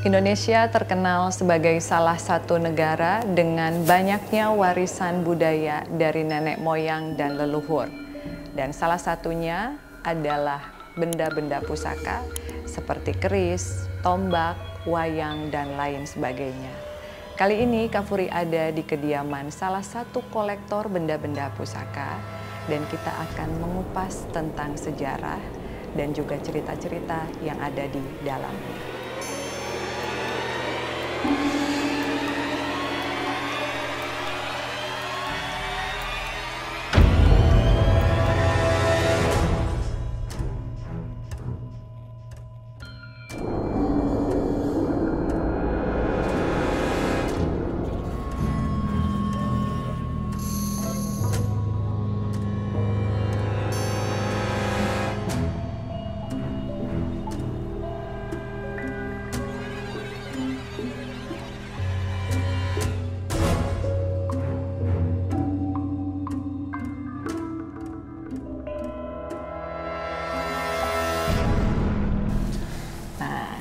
Indonesia terkenal sebagai salah satu negara dengan banyaknya warisan budaya dari nenek moyang dan leluhur. Dan salah satunya adalah benda-benda pusaka seperti keris, tombak, wayang, dan lain sebagainya. Kali ini Kak Furi ada di kediaman salah satu kolektor benda-benda pusaka dan kita akan mengupas tentang sejarah dan juga cerita-cerita yang ada di dalamnya.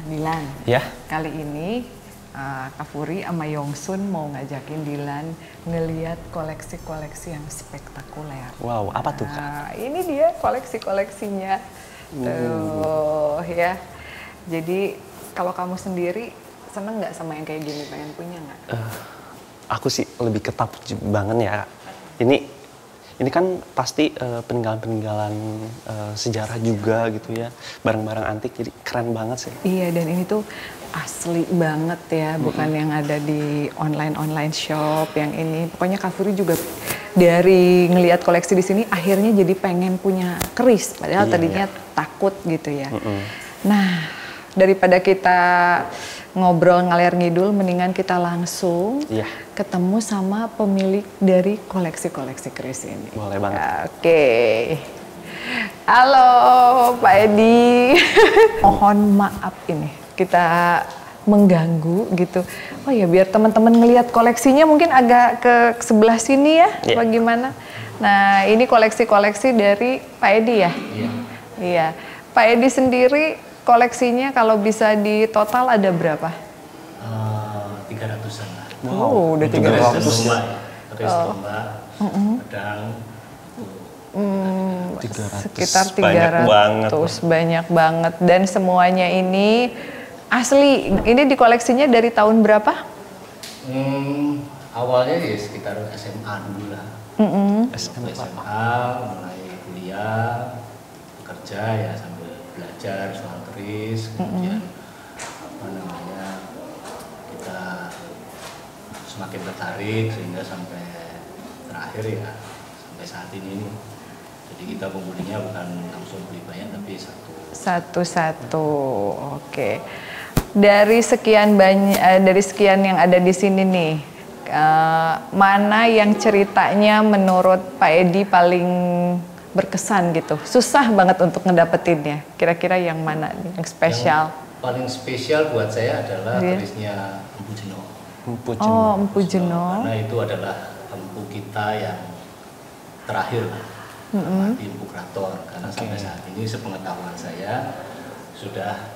Dilan, ya. Kali ini Kak Furi sama Yongsun mau ngajakin Dilan ngeliat koleksi-koleksi yang spektakuler. Wow, apa tuh Kak? Ini dia koleksi-koleksinya. Tuh ya. Jadi kalau kamu sendiri seneng nggak sama yang kayak gini, pengen punya nggak? Aku sih lebih takjub banget ya Kak. Ini kan pasti peninggalan-peninggalan sejarah juga gitu ya, barang-barang antik, jadi keren banget sih. Iya, dan ini tuh asli banget ya, bukan yang ada di online shop yang ini. Pokoknya Kak Furi juga dari ngelihat koleksi di sini akhirnya jadi pengen punya keris, padahal tadinya takut gitu ya. Nah, daripada kita ngobrol ngalir ngidul, mendingan kita langsung ketemu sama pemilik dari koleksi-koleksi keris ini. Boleh banget. Oke. Halo Pak Edi. Mohon maaf ini kita mengganggu gitu. Oh ya, biar teman-teman ngelihat koleksinya mungkin agak ke sebelah sini ya, bagaimana? Nah, ini koleksi-koleksi dari Pak Edi ya? Iya. Pak Edi sendiri koleksinya kalau bisa di total ada berapa? 300-an lah. Wow, udah 300. Keris tombak, pedang. Sekitar 300, banyak banget. Dan semuanya ini asli. Ini dikoleksinya dari tahun berapa? Awalnya ya sekitar SMA dulu lah. SMA, mulai kuliah, bekerja ya sambil belajar soal keris, kemudian kita semakin tertarik sehingga sampai terakhir ya sampai saat ini nih. Jadi kita pembelinya bukan langsung beli banyak tapi satu-satu. Oke. Dari sekian banyak dari sekian yang ada di sini nih, mana yang ceritanya menurut Pak Edi paling berkesan gitu? Susah banget untuk ngedapetinnya. Kira-kira yang mana nih, yang spesial? Yang paling spesial buat saya adalah kerisnya Empu Jeno. Oh, Empu Jeno. Karena itu adalah empu kita yang terakhir, di Empu Keraton. Karena sampai saat ini sepengetahuan saya sudah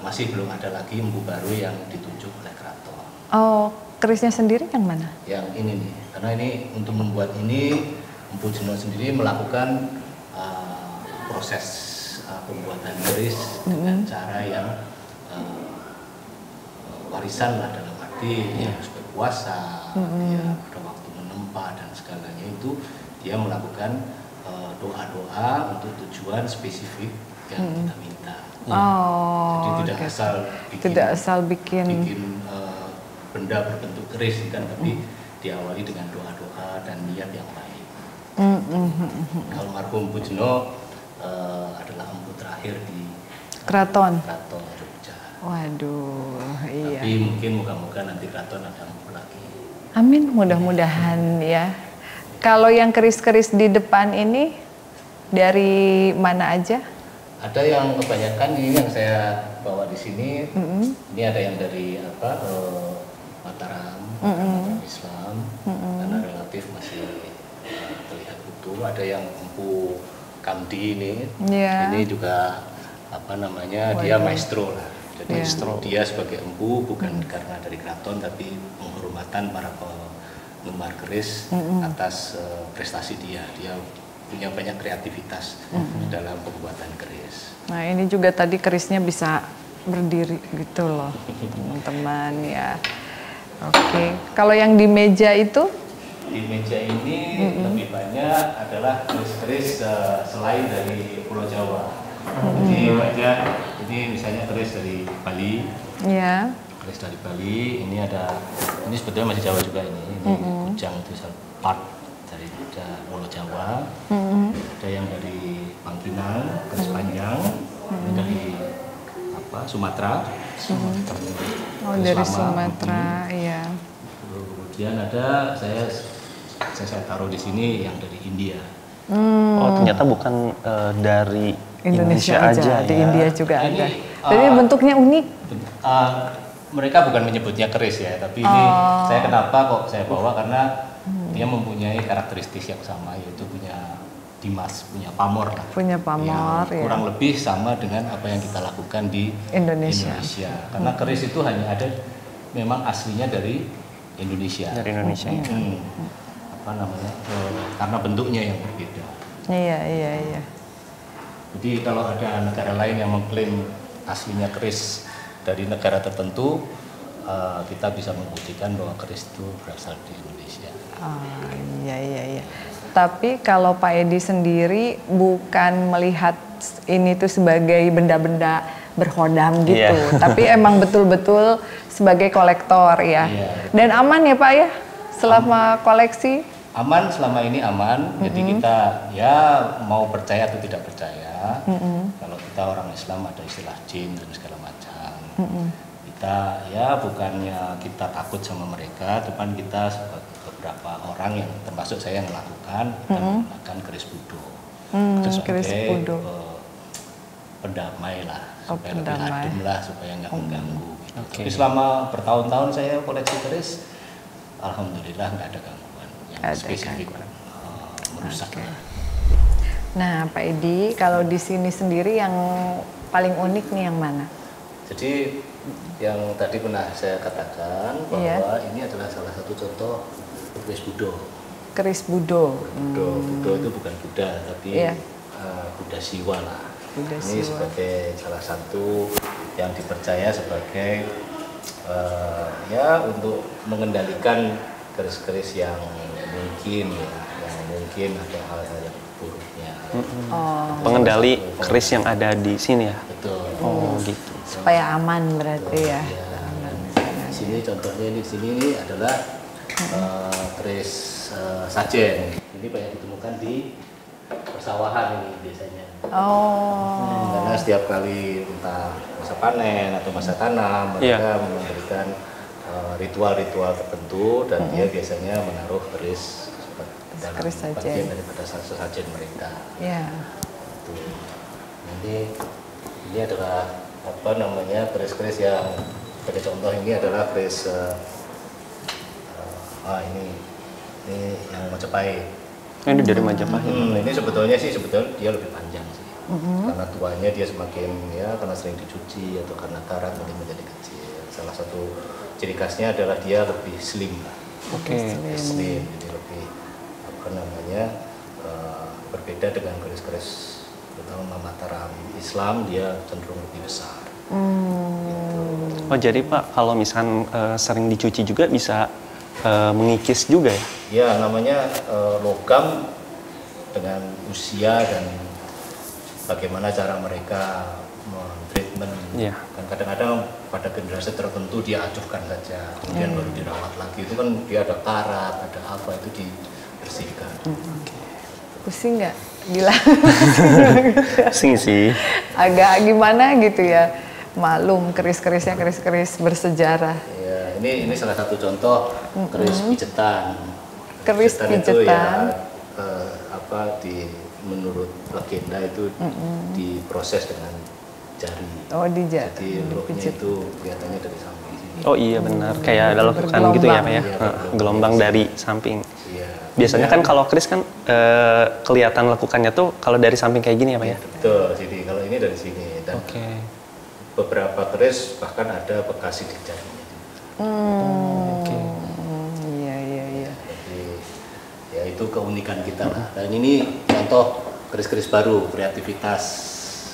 masih belum ada lagi empu baru yang ditunjuk oleh Keraton. Oh, kerisnya sendiri yang mana? Yang ini nih, karena ini untuk membuat ini Empu Jeno sendiri melakukan proses pembuatan keris dengan cara yang warisan lah, dalam arti harus berpuasa, pada waktu menempa dan segalanya itu dia melakukan doa-doa untuk tujuan spesifik yang kita minta. Jadi tidak asal bikin benda berbentuk keris kan, tapi diawali dengan doa-doa dan niat yang baik. Almarhum Empu Jeno adalah empu terakhir di Keraton Jogja. Waduh, iya. Tapi mungkin moga-moga nanti Keraton ada empu lagi. Amin, mudah-mudahan ya. Kalau yang keris-keris di depan ini dari mana aja? Ada yang kebanyakan ini yang saya bawa di sini. Ini ada yang dari Mataram, Mataram Islam, karena relatif masih terlihat utuh. Ada yang empu Kamdi ini juga apa namanya, dia maestro lah. Jadi dia sebagai empu bukan karena dari keraton, tapi penghormatan para penggemar keris atas prestasi dia. Dia punya banyak kreativitas dalam pembuatan keris. Nah ini juga tadi kerisnya bisa berdiri gitu loh teman-teman ya. Oke, kalau yang di meja itu? Di meja ini lebih banyak adalah keris-keris selain dari Pulau Jawa. Jadi banyak, ini misalnya keris dari Bali. Ya. Keris dari Bali, ini sebetulnya masih Jawa juga ini. Ini kujang itu part dari Pulau Jawa. Ada yang dari Pangkinang, keris panjang. Ini dari Sumatera. Oh dari Sumatera, iya. Kemudian ada saya taruh di sini yang dari India. Oh ternyata bukan dari Indonesia aja di ya. India juga ada. Jadi bentuknya unik. Mereka bukan menyebutnya keris ya, tapi ini kenapa kok saya bawa karena dia mempunyai karakteristik yang sama, yaitu punya Dimas, punya pamor lah. Punya pamor ya. Kurang lebih sama dengan apa yang kita lakukan di Indonesia. Karena keris itu hanya ada memang aslinya dari Indonesia. Dari Indonesia. Karena bentuknya yang berbeda. Iya. Jadi kalau ada negara lain yang mengklaim aslinya keris dari negara tertentu, kita bisa membuktikan bahwa keris itu berasal dari Indonesia. Iya. Tapi kalau Pak Edi sendiri bukan melihat ini tuh sebagai benda-benda berhodam gitu, tapi emang betul-betul sebagai kolektor ya. Dan aman ya Pak ya selama koleksi? Aman, selama ini aman. Jadi kita ya mau percaya atau tidak percaya. Kalau kita orang Islam ada istilah jin dan segala macam. Kita ya bukannya kita takut sama mereka, cuman kita beberapa orang yang termasuk saya yang melakukan menggunakan keris budo. Keris budo. Pendamai lah, supaya lebih adem lah, supaya nggak mengganggu. Gitu. Okay. Tapi selama bertahun-tahun saya koleksi keris, alhamdulillah nggak ada gangguan yang spesifik merusak. Okay. Nah, Pak Edi, kalau di sini sendiri yang paling unik nih yang mana? Jadi yang tadi pernah saya katakan bahwa ini adalah salah satu contoh keris budo. Keris budo. Budo itu bukan Buddha, tapi Buddha Siwa lah. Ini sebagai salah satu yang dipercaya sebagai untuk mengendalikan keris-keris yang mungkin ada hal-hal yang buruknya. Pengendali keris yang ada di sini ya. Betul. Gitu. Supaya aman berarti ya. Di sini contohnya di sini adalah keris sajen. Ini banyak ditemukan di persawahan ini biasanya. Karena setiap kali entah masa panen atau masa tanam mereka memberikan ritual-ritual tertentu dan dia biasanya menaruh keris dalam bagian daripada sajen mereka. Nanti ini adalah keris-keris yang sebagai contoh ini adalah keris ini yang Majapahit. Ini dari Majapahit. Ini sebetulnya dia lebih panjang sih. Karena tuanya dia semakin karena sering dicuci atau karena karat mungkin menjadi kecil. Salah satu ciri khasnya adalah dia lebih slim. Slim, jadi lebih berbeda dengan keris-keris terutama Mataram Islam, dia cenderung lebih besar. Oh jadi Pak, kalau misalkan sering dicuci juga bisa mengikis juga ya? Ya, namanya logam dengan usia dan bagaimana cara mereka treatment. Dan kadang-kadang pada generasi tertentu dia acuhkan saja, kemudian baru dirawat lagi. Itu kan dia ada karat, ada apa, itu dibersihkan. Pusing nggak? Gila. Pusing sih. Agak gimana gitu ya. Maklum keris-kerisnya keris-keris bersejarah. Ya, ini salah satu contoh keris pijetan. Keris pijetan. Menurut legenda itu diproses dengan jari. Jadi looknya itu kelihatannya dari samping sini. Oh iya benar, kayak ada lekukan gitu ya Pak ya, gelombang dari samping. Biasanya kan kalau keris kan kelihatan lekukannya tuh kalau dari samping kayak gini ya Pak ya? Betul, jadi kalau ini dari sini. beberapa keris bahkan ada bekas sidik jarinya. Iya, iya, iya. Jadi ya itu keunikan kita lah. Dan ini contoh keris-keris baru, kreativitas.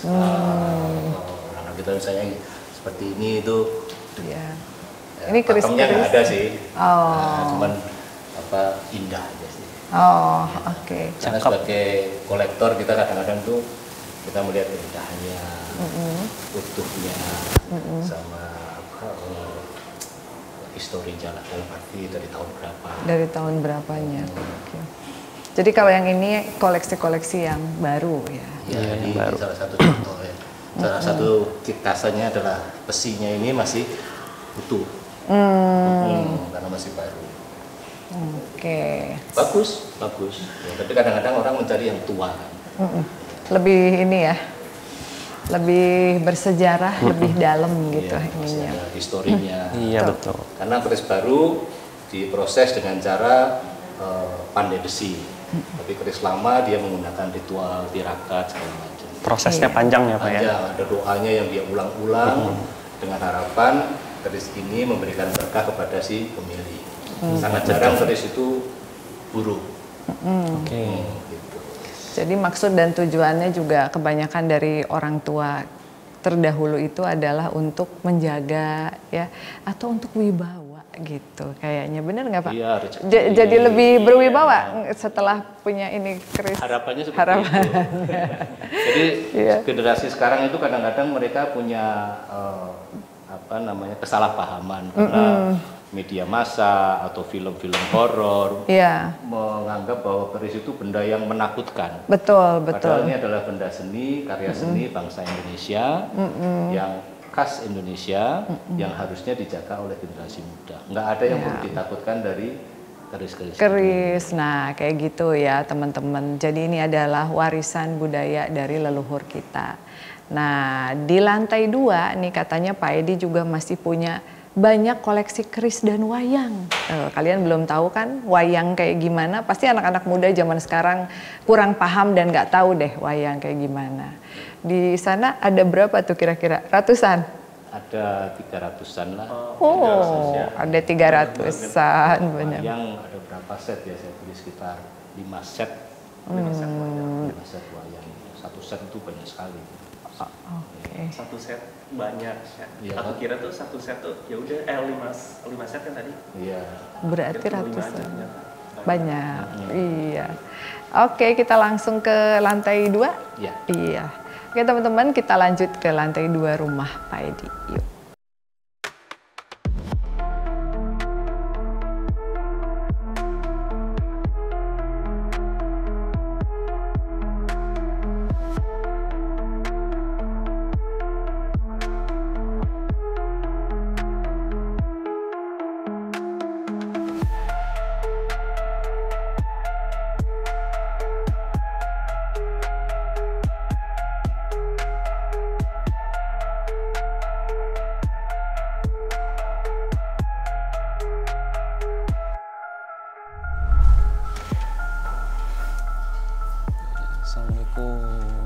Karena kita misalnya seperti ini itu. Iya. Ya, Ini keris-keris. pakemnya nggak ada sih. Oh. Cuman indah aja sih. Oh, oke. Karena sebagai kolektor kita kadang-kadang tuh kita melihat indahnya, utuhnya, sama historinya lah, dalam arti dari tahun berapa. Dari tahun berapanya. Oke. Jadi kalau yang ini koleksi-koleksi yang baru ya. Ya, ini salah satu contoh ya. Salah satu kitasannya adalah besinya ini masih utuh. Karena masih baru. Oke. Bagus, bagus. Ya, tapi kadang-kadang orang mencari yang tua kan. Lebih ini ya, lebih bersejarah, lebih dalam gitu Iya, ininya. ada historinya. Iya betul. Karena keris baru diproses dengan cara pandai besi. Tapi keris lama dia menggunakan ritual tirakat segala macam. Prosesnya panjang ya Pak ya? Panjang, ada doanya yang dia ulang-ulang dengan harapan keris ini memberikan berkah kepada si pemilik. Sangat jarang keris itu buruk. Oke. Gitu. Jadi maksud dan tujuannya juga kebanyakan dari orang tua terdahulu itu adalah untuk menjaga ya, atau untuk wibawa gitu kayaknya, bener nggak Pak? Iya, rezeki. Jadi lebih berwibawa setelah punya ini keris. Harapannya seperti itu. Jadi generasi sekarang itu kadang-kadang mereka punya kesalahpahaman karena media massa atau film-film horor menganggap bahwa keris itu benda yang menakutkan. Betul. Padahal ini adalah benda seni, karya seni bangsa Indonesia yang khas Indonesia yang harusnya dijaga oleh generasi muda. Nggak ada yang perlu ditakutkan dari keris-keris. Keris, nah kayak gitu ya teman-teman. Jadi ini adalah warisan budaya dari leluhur kita. Nah di lantai 2 nih katanya Pak Edi juga masih punya banyak koleksi keris dan wayang. Kalian belum tahu kan wayang kayak gimana? Pasti anak-anak muda zaman sekarang kurang paham dan nggak tahu deh wayang kayak gimana. Di sana ada berapa tuh kira-kira? Ratusan? Ada 300-an lah. Ada 300-an banyak. Wayang ada berapa set ya? Saya beli sekitar 5 set. 5 set wayang. 5 set wayang. Satu set itu banyak sekali. Oke. Satu set banyak. Iya. Aku kira tuh satu set tuh ya udah 5 set kan tadi. Iya. Berarti Kira tuh lima ratusan. aja ternyata. Banyak. Iya. Oke, kita langsung ke lantai 2. Iya. Iya. Oke teman-teman, kita lanjut ke lantai 2 rumah Pak Edi. Yuk.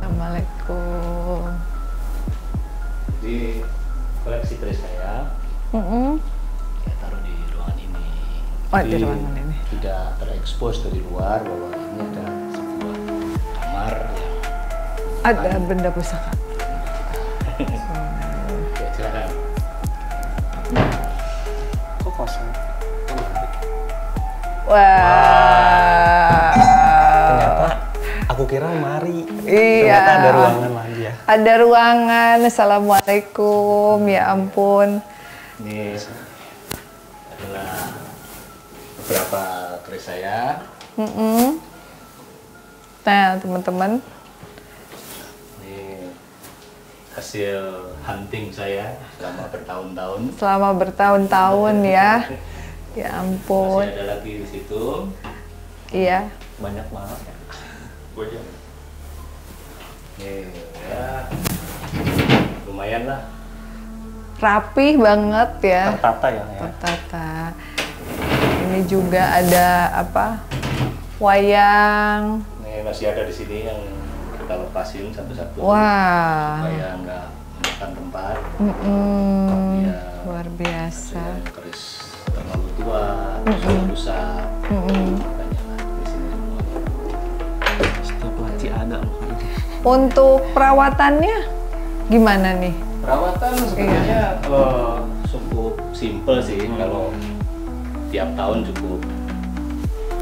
Assalamualaikum. Di koleksi keris saya, saya taruh di ruangan ini. Oh, Jadi, di ruangan ini. tidak terekspos dari luar bahwa ini ada sebuah kamar yang Ada benda pusaka. ya, silakan. Kok kosong? Wah. Ternyata aku kira lemari. Iya. Ternyata ada ruangan lagi ya. Ada ruangan. Assalamualaikum. Ya ampun. Ini adalah beberapa keris saya. Nah, teman-teman. Ini hasil hunting saya selama bertahun-tahun. Selama bertahun-tahun ya. Ya ampun. Masih ada lagi di situ. Iya. Banyak banget ya. Banyak. Nih, ya lumayan lah. Rapih banget ya. Tertata ya. Tertata. Ini juga ada apa? Wayang. Nih masih ada di sini yang kita lepasin satu-satu. Wah. Supaya nggak menggunakan tempat. Ya, Luar biasa. ada yang keris terlalu tua, terus rusak. Banyak lah di sini semua. Setiap laci ada loh ini. Untuk perawatannya gimana nih? Perawatan sebenarnya cukup simple sih. Kalau tiap tahun cukup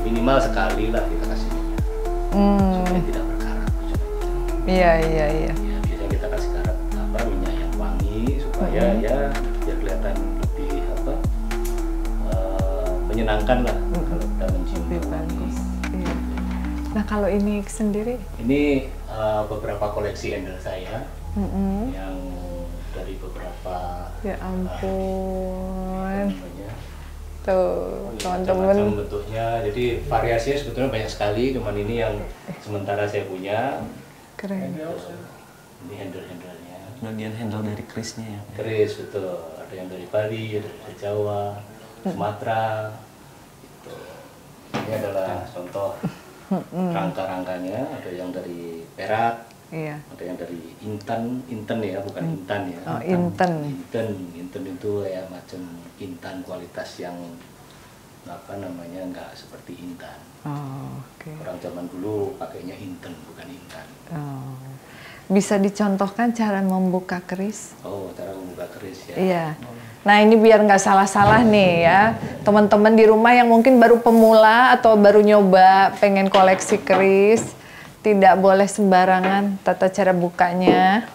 minimal sekali lah kita kasih minyak supaya tidak berkarat. Iya. Ya, biasanya kita kasih karat minyak yang wangi supaya ya biar kelihatan lebih menyenangkan lah kalau kita mencium Lebih wangi. bagus. Iya. Nah kalau ini sendiri? Ini beberapa koleksi handle saya yang dari beberapa Ya ampun. namanya, Tuh macam-macam teman-teman. bentuknya. Jadi variasinya sebetulnya banyak sekali. Cuman ini yang sementara saya punya. Keren. Ini handle-handlenya. Bagian handle dari kerisnya ya. Keris betul. Ada yang dari Bali, ada dari Jawa, Sumatera. Gitu. Ini adalah contoh rangka-rangkanya. Ada yang dari perak. Iya. Ada yang dari intan ya, bukan intan ya. Oh, inten. Inten itu kayak macam intan kualitas yang nggak seperti intan. Oh, oke. Orang zaman dulu pakainya inten bukan intan. Oh. Bisa dicontohkan cara membuka keris? Oh, cara membuka keris ya. Iya. Nah ini biar nggak salah-salah nih ya, teman-teman di rumah yang mungkin baru pemula atau baru nyoba pengen koleksi keris, tidak boleh sembarangan tata cara bukanya.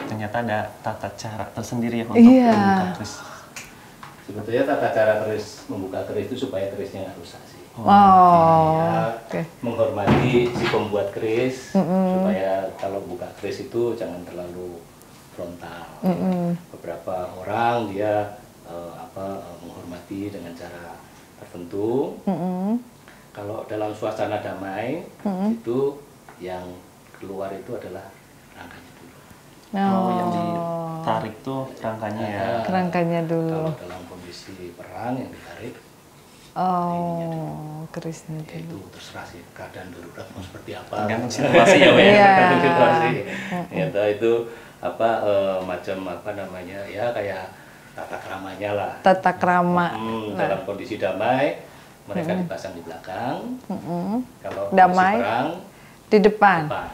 Ternyata ada tata cara tersendiri ya untuk Iya. membuka keris. Sebetulnya tata cara membuka keris itu supaya kerisnya nggak rusak sih. Oh, Ya, oke. menghormati si pembuat keris supaya kalau buka keris itu jangan terlalu frontal. Beberapa orang dia menghormati dengan cara tertentu. Kalau dalam suasana damai itu yang keluar itu adalah rangkanya dulu. Oh, yang ditarik tuh rangkanya ya. Kerangkanya dulu. Kalau dalam kondisi perang yang ditarik Oh, kerisnya ya dulu. itu terserah sih keadaan darurat mau seperti apa. Tergantung situasi ya, Pak. Iya. Tergantung situasi. Ya, itu macam ya kayak tata keramanya lah. Tata krama. Dalam kondisi damai mereka dipasang di belakang. Kalau Damai? kondisi perang Di depan. depan.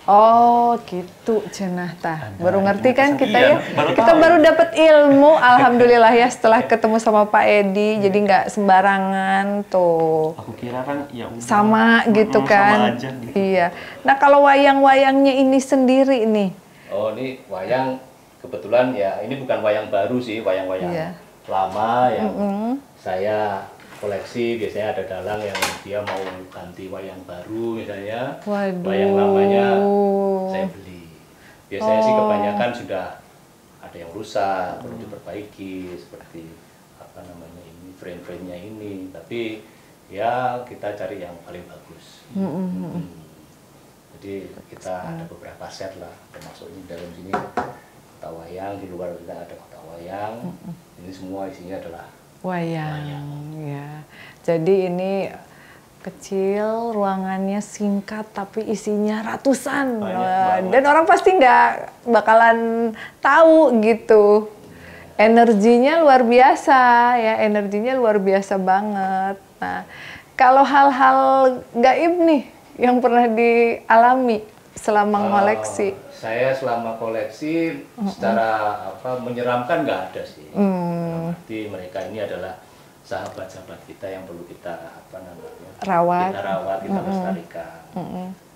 Oh, gitu cenah tah. Baru ngerti kan kita ya? Baru Kita tahu. baru dapat ilmu, alhamdulillah ya setelah ketemu sama Pak Edi. Jadi nggak sembarangan tuh. Aku kira kan ya udah. Sama gitu kan. Sama aja gitu. Iya. Nah, kalau wayang-wayangnya ini sendiri nih. Oh, ini wayang kebetulan ya ini bukan wayang baru sih, wayang-wayang Iya. lama yang saya koleksi. Biasanya ada dalang yang dia mau ganti wayang baru misalnya. Waduh. Wayang lamanya saya beli. Biasanya sih kebanyakan sudah ada yang rusak, perlu diperbaiki seperti ini frame-frame-nya ini. Tapi ya kita cari yang paling bagus. Jadi kita ada beberapa set lah, termasuk ini dalam sini kotak wayang, di luar kita ada kotak wayang. Ini semua isinya adalah Wayang, ya. Jadi ini kecil, ruangannya singkat, tapi isinya ratusan. Dan orang pasti nggak bakalan tahu gitu. Energinya luar biasa, ya. Energinya luar biasa banget. Nah, kalau hal-hal gaib nih yang pernah dialami selama ngoleksi. Saya selama koleksi secara menyeramkan nggak ada sih. Berarti mereka ini adalah sahabat-sahabat kita yang perlu kita Rawat. kita rawat, kita lestarikan.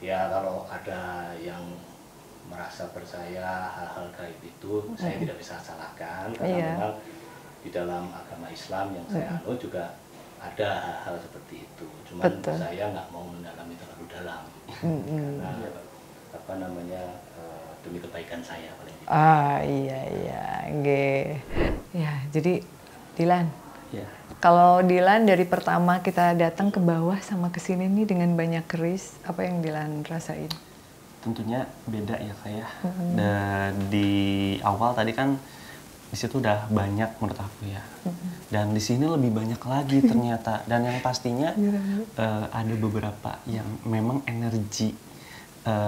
Ya kalau ada yang merasa percaya hal-hal gaib itu, saya tidak bisa salahkan karena memang di dalam agama Islam yang saya anut juga ada hal-hal seperti itu. Cuman saya nggak mau mendalami terlalu dalam karena demi kebaikan saya paling tidak. Iya, nggih. Ya, jadi Dilan. Ya. Kalau Dilan dari pertama kita datang ke bawah sama ke sini nih dengan banyak keris, apa yang Dilan rasain? Tentunya beda ya kayak. Dan di awal tadi kan di situ udah banyak menurut aku ya. Dan di sini lebih banyak lagi ternyata. Dan yang pastinya ada beberapa yang memang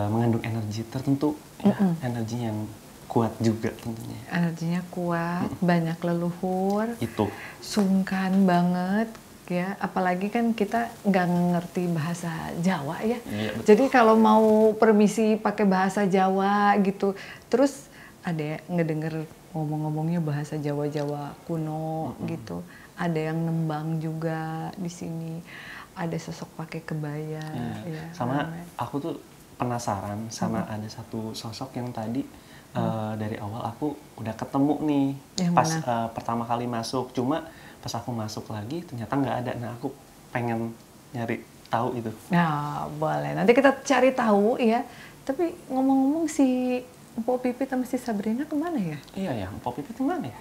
mengandung energi tertentu, ya, energi yang kuat juga tentunya. Energinya kuat, banyak leluhur, Itu. sungkan banget ya. Apalagi kan kita nggak ngerti bahasa Jawa ya. Iya, betul. Jadi kalau mau permisi pakai bahasa Jawa gitu, terus ada yang ngedenger ngomong-ngomongnya bahasa Jawa-Jawa kuno gitu. Ada yang nembang juga di sini. Ada sosok pakai kebaya. Ya, Sama ramai. aku tuh penasaran sama ada satu sosok yang tadi dari awal aku udah ketemu nih Yang pas mana? pertama kali masuk. Cuma pas aku masuk lagi ternyata nggak ada. Nah aku pengen nyari tahu itu. Nah, boleh. Nanti kita cari tahu ya. Tapi ngomong-ngomong si Mpok Pipit sama si Sabrina kemana ya? Iya ya, Mpok Pipit mana ya?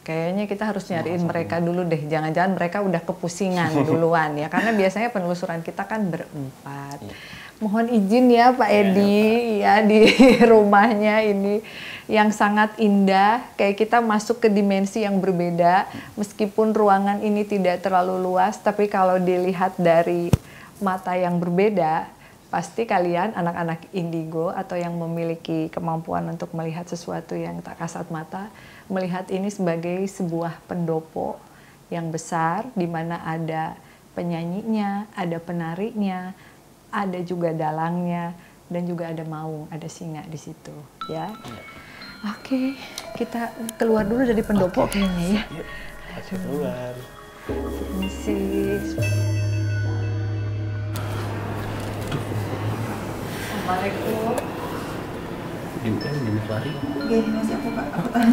Kayaknya kita harus nyariin mereka dulu deh. Jangan-jangan mereka udah kepusingan duluan ya. Karena biasanya penelusuran kita kan berempat. Mohon izin ya Pak Edi ya di rumahnya ini yang sangat indah. Kayak kita masuk ke dimensi yang berbeda. Meskipun ruangan ini tidak terlalu luas, tapi kalau dilihat dari mata yang berbeda, pasti kalian anak-anak indigo atau yang memiliki kemampuan untuk melihat sesuatu yang tak kasat mata, melihat ini sebagai sebuah pendopo yang besar di mana ada penyanyinya, ada penarinya, ada juga dalangnya, dan juga ada maung, ada singa di situ, ya. Oke, kita keluar dulu dari pendopo kayaknya ya. Masuk keluar. Permisi. Assalamualaikum. Juga ini lari. Gini masih aku tahan.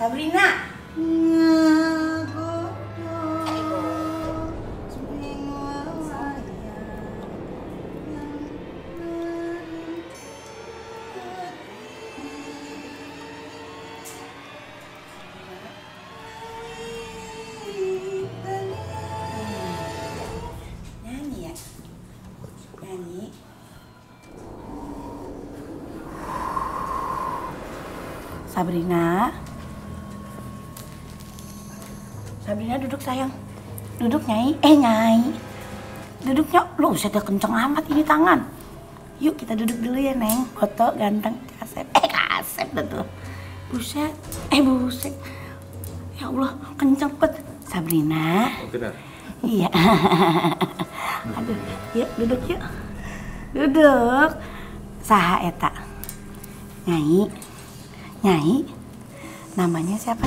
Sabrina. Nyanyi ya? Nyanyi. Sabrina. Sabrina duduk sayang. Duduk Nyai. Nyai. Duduknya, lu udah kenceng amat ini tangan. Yuk kita duduk dulu ya Neng. Foto ganteng Kasep. Kasep dah tuh. Buset. Buset. Ya Allah, kenceng banget. Sabrina. Benar. Iya. Aduh, yuk duduk yuk. Duduk. Saha eta? Nyai. Nyai. Namanya siapa?